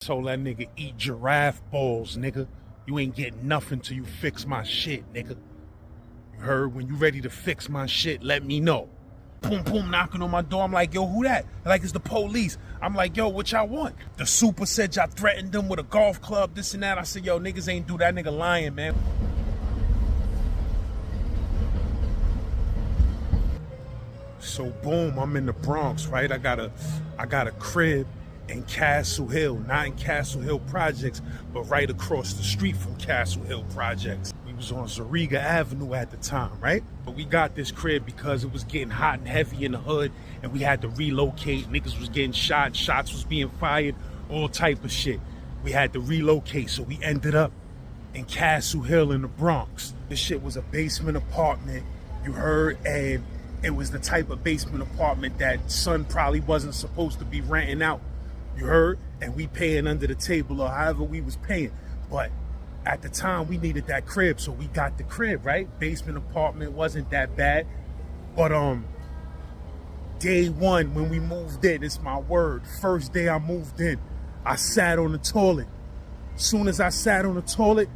Told that nigga eat giraffe balls, nigga. You ain't getting nothing till you fix my shit, nigga. You heard? When you ready to fix my shit, let me know. Boom, boom, knocking on my door. I'm like, yo, who that? Like, it's the police. I'm like, yo, what y'all want? The super said y'all threatened them with a golf club, this and that. I said, yo, niggas ain't do that. Nigga lying, man. So boom, I'm in the Bronx, right? I got a crib in Castle Hill, not in Castle Hill Projects, but right across the street from Castle Hill Projects. We was on Zariga Avenue at the time, right? But we got this crib because it was getting hot and heavy in the hood, and we had to relocate. Niggas was getting shot, shots was being fired, all type of shit. We had to relocate, so we ended up in Castle Hill in the Bronx. This shit was a basement apartment, you heard, and it was the type of basement apartment that son probably wasn't supposed to be renting out. You heard? And we paying under the table or however we was paying. But at the time, we needed that crib, so we got the crib, right? Basement apartment wasn't that bad. But day one, when we moved in, it's my word, first day I moved in, I sat on the toilet. Soon as I sat on the toilet,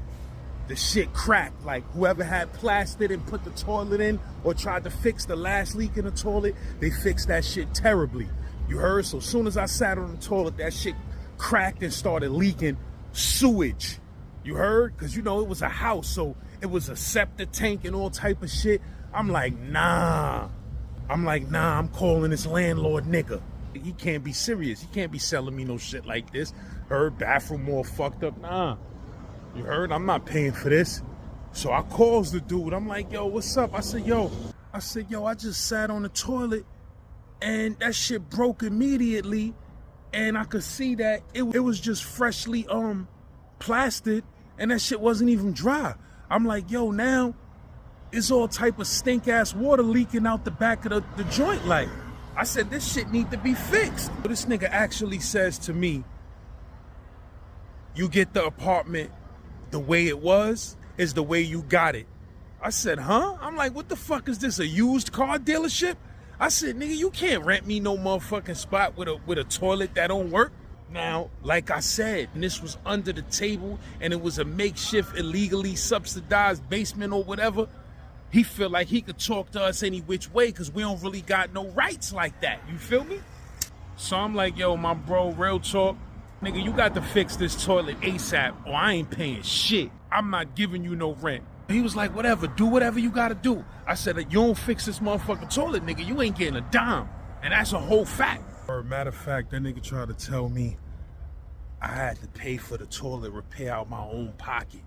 the shit cracked. Like, whoever had plastered and put the toilet in or tried to fix the last leak in the toilet, they fixed that shit terribly. You heard? So soon as I sat on the toilet, that shit cracked and started leaking sewage. You heard? Because, you know, it was a house, so it was a septic tank and all type of shit. I'm like, nah. I'm calling this landlord nigga. He can't be serious. He can't be selling me no shit like this. Heard? Bathroom all fucked up. Nah. You heard? I'm not paying for this. So I calls the dude. I'm like, yo, what's up? I said, yo, I just sat on the toilet and that shit broke immediately. And I could see that it was just freshly plastered and that shit wasn't even dry. I'm like, yo, now it's all type of stink ass water leaking out the back of the joint. Like, I said, this shit need to be fixed. But this nigga actually says to me, you get the apartment the way it was is the way you got it. I said, huh? I'm like, what the fuck is this, a used car dealership? I said, nigga, you can't rent me no motherfucking spot with a toilet that don't work. Now, like I said, and this was under the table and it was a makeshift illegally subsidized basement or whatever. He feel like he could talk to us any which way because we don't really got no rights like that. You feel me? So I'm like, yo, my bro, real talk. Nigga, you got to fix this toilet ASAP or I ain't paying shit. I'm not giving you no rent. He was like, whatever, do whatever you gotta do. I said, you don't fix this motherfucking toilet, nigga, you ain't getting a dime. And that's a whole fact. Or matter of fact, that nigga tried to tell me I had to pay for the toilet repair out my own pocket.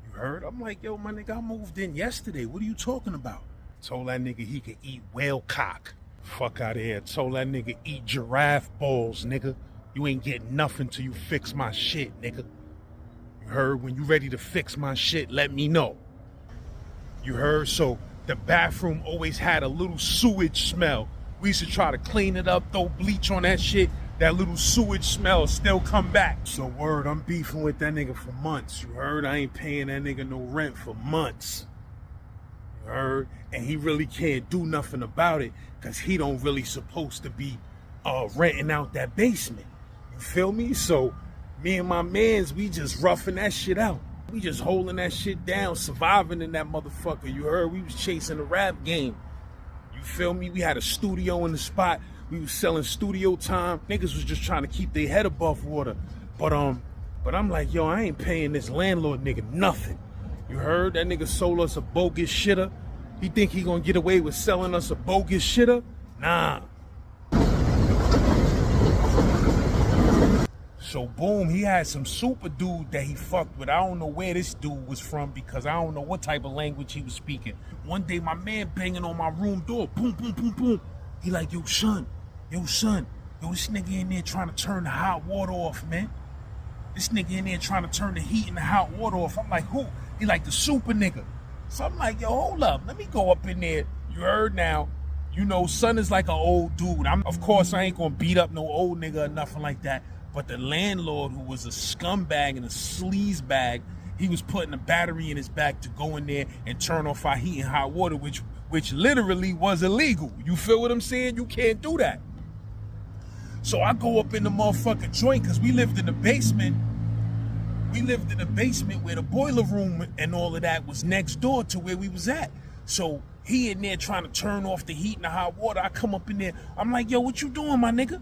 You heard? I'm like, yo, my nigga, I moved in yesterday. What are you talking about? Told that nigga he could eat whale cock. Fuck out of here. Told that nigga eat giraffe balls, nigga. You ain't getting nothing till you fix my shit, nigga. You heard? When you ready to fix my shit, let me know. You heard? So the bathroom always had a little sewage smell. We used to try to clean it up, throw bleach on that shit. That little sewage smell still come back. So word, I'm beefing with that nigga for months. You heard? I ain't paying that nigga no rent for months. You heard? And he really can't do nothing about it because he don't really supposed to be renting out that basement. You feel me? So me and my mans, we just roughing that shit out. We just holding that shit down, surviving in that motherfucker. You heard? We was chasing the rap game. You feel me? We had a studio in the spot. We was selling studio time. Niggas was just trying to keep their head above water. But I'm like, yo, I ain't paying this landlord nigga nothing. You heard? That nigga sold us a bogus shitter. He think he gonna get away with selling us a bogus shitter? Nah. So boom, he had some super dude that he fucked with. I don't know where this dude was from because I don't know what type of language he was speaking. One day my man banging on my room door, boom, boom, boom, boom. He like, yo son, this nigga in there trying to turn the hot water off, man. This nigga in there trying to turn the heat and the hot water off. I'm like, who? He like the super nigga. So I'm like, yo, hold up, let me go up in there. You heard now. You know, son is like an old dude. Of course, I ain't gonna beat up no old nigga or nothing like that. But the landlord, who was a scumbag and a sleaze bag, he was putting a battery in his back to go in there and turn off our heat and hot water, which literally was illegal. You feel what I'm saying? You can't do that. So I go up in the motherfucking joint, because we lived in the basement. We lived in the basement where the boiler room and all of that was next door to where we was at. So he in there trying to turn off the heat and the hot water. I come up in there. I'm like, yo, what you doing, my nigga?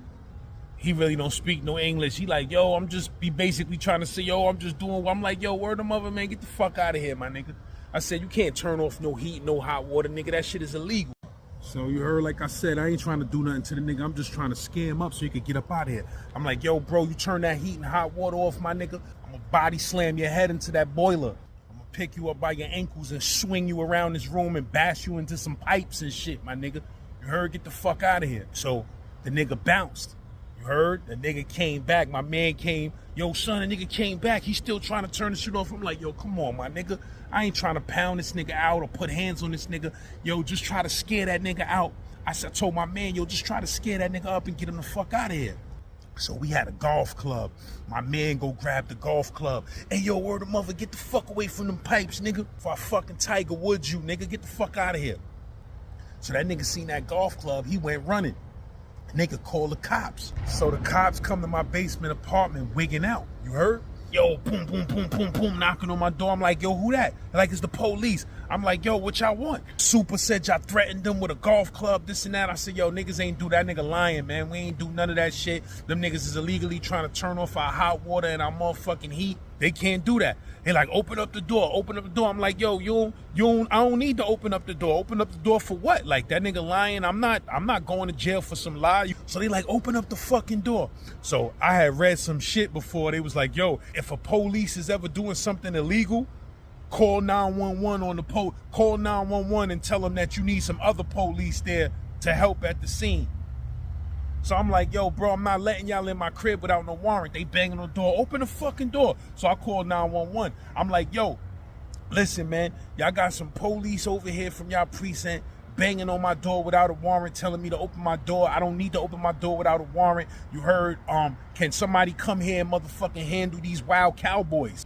He really don't speak no English. He like, yo, I'm just basically trying to say, yo, I'm just doing. I'm like, yo, word of mother, man, get the fuck out of here, my nigga. I said, you can't turn off no heat, no hot water, nigga. That shit is illegal. So you heard, like I said, I ain't trying to do nothing to the nigga. I'm just trying to scare him up so he could get up out of here. I'm like, yo, bro, you turn that heat and hot water off, my nigga. I'm gonna body slam your head into that boiler. I'm gonna pick you up by your ankles and swing you around this room and bash you into some pipes and shit, my nigga. You heard? Get the fuck out of here. So the nigga bounced. You heard? The nigga came back. My man came. Yo, son, the nigga came back. He's still trying to turn the shit off. I'm like, yo, come on, my nigga. I ain't trying to pound this nigga out or put hands on this nigga. Yo, just try to scare that nigga out. I told my man, yo, just try to scare that nigga up and get him the fuck out of here. So we had a golf club. My man go grab the golf club. Hey, yo, word of mother, get the fuck away from them pipes, nigga. For I fucking Tiger Woods you, nigga. Get the fuck out of here. So that nigga seen that golf club. He went running. Nigga called the cops. So the cops come to my basement apartment wigging out. You heard? Yo, boom, boom, boom, boom, boom, knocking on my door. I'm like, yo, who that? They're like, it's the police. I'm like, yo, what y'all want? Super said y'all threatened them with a golf club, this and that. I said, yo, niggas ain't do that. Nigga lying, man. We ain't do none of that shit. Them niggas is illegally trying to turn off our hot water and our motherfucking heat. They can't do that. They like, open up the door, open up the door. I'm like, yo, I don't need to open up the door. Open up the door for what? Like, that nigga lying. I'm not going to jail for some lie. So they like, open up the fucking door. So I had read some shit before. They was like, yo, if a police is ever doing something illegal, call 911 on the call 911 and tell them that you need some other police there to help at the scene. So I'm like, yo, bro, I'm not letting y'all in my crib without no warrant. They banging on the door. Open the fucking door. So I called 911. I'm like, yo, listen, man, y'all got some police over here from y'all precinct banging on my door without a warrant, telling me to open my door. I don't need to open my door without a warrant. You heard? Can somebody come here and motherfucking handle these wild cowboys?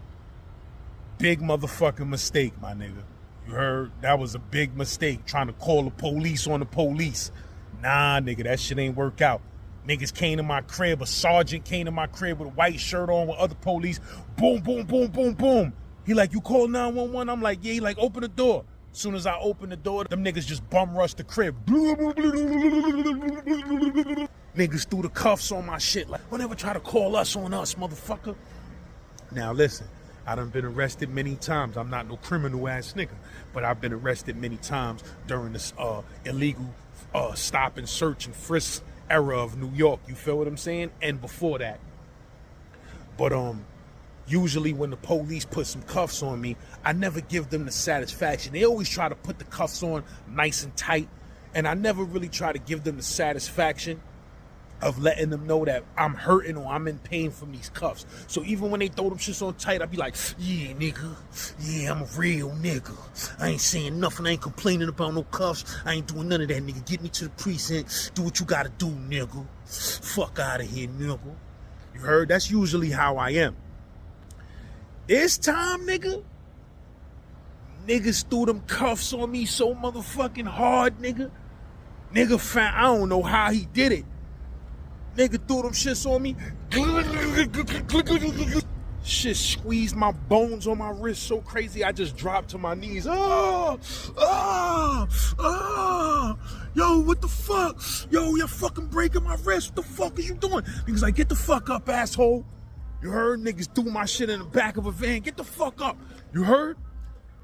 Big motherfucking mistake, my nigga. You heard? That was a big mistake, trying to call the police on the police. Nah, nigga, that shit ain't work out. Niggas came to my crib, a sergeant came to my crib with a white shirt on with other police. Boom, boom, boom, boom, boom. He like, you call 911? I'm like, yeah. He like, open the door. As soon as I open the door, them niggas just bum rushed the crib. Niggas threw the cuffs on my shit. Like, don't ever try to call us on us, motherfucker. Now listen, I done been arrested many times. I'm not no criminal ass nigga, but I've been arrested many times during this illegal stop and search and frisk era of New York. You feel what I'm saying? And before that. But usually when the police put some cuffs on me, I never give them the satisfaction. They always try to put the cuffs on nice and tight, and I never really try to give them the satisfaction of letting them know that I'm hurting or I'm in pain from these cuffs. So even when they throw them shits on tight, I be like, yeah, nigga. Yeah, I'm a real nigga. I ain't saying nothing. I ain't complaining about no cuffs. I ain't doing none of that, nigga. Get me to the precinct. Do what you gotta do, nigga. Fuck out of here, nigga. You heard? That's usually how I am. This time, nigga, niggas threw them cuffs on me so motherfucking hard, nigga. Nigga found, I don't know how he did it. Nigga threw them shits on me. Shit squeezed my bones on my wrist so crazy I just dropped to my knees. Yo, what the fuck? Yo, you're fucking breaking my wrist. What the fuck are you doing? Niggas like, get the fuck up, asshole. You heard? Niggas threw my shit in the back of a van. Get the fuck up. You heard?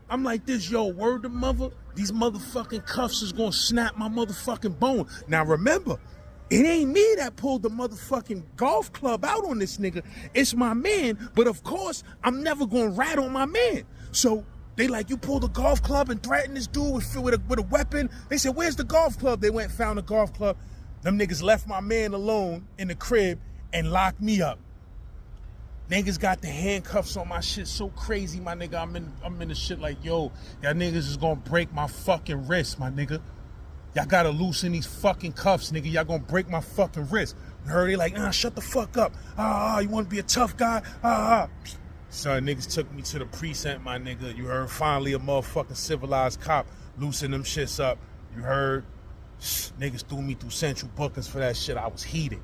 I'm like this, yo, word to mother. These motherfucking cuffs is gonna snap my motherfucking bone. Now remember, it ain't me that pulled the motherfucking golf club out on this nigga. It's my man, but of course, I'm never gonna rat on my man. So they like, you pulled a golf club and threatened this dude with a weapon. They said, where's the golf club? They went and found the golf club. Them niggas left my man alone in the crib and locked me up. Niggas got the handcuffs on my shit so crazy, my nigga. I'm in the shit like, yo, y'all niggas is gonna break my fucking wrist, my nigga. Y'all gotta loosen these fucking cuffs, nigga. Y'all gonna break my fucking wrist. You heard? They like, shut the fuck up. You wanna be a tough guy? So niggas took me to the precinct, my nigga. You heard? Finally a motherfucking civilized cop loosened them shits up. You heard? Niggas threw me through central bookings for that shit. I was heated.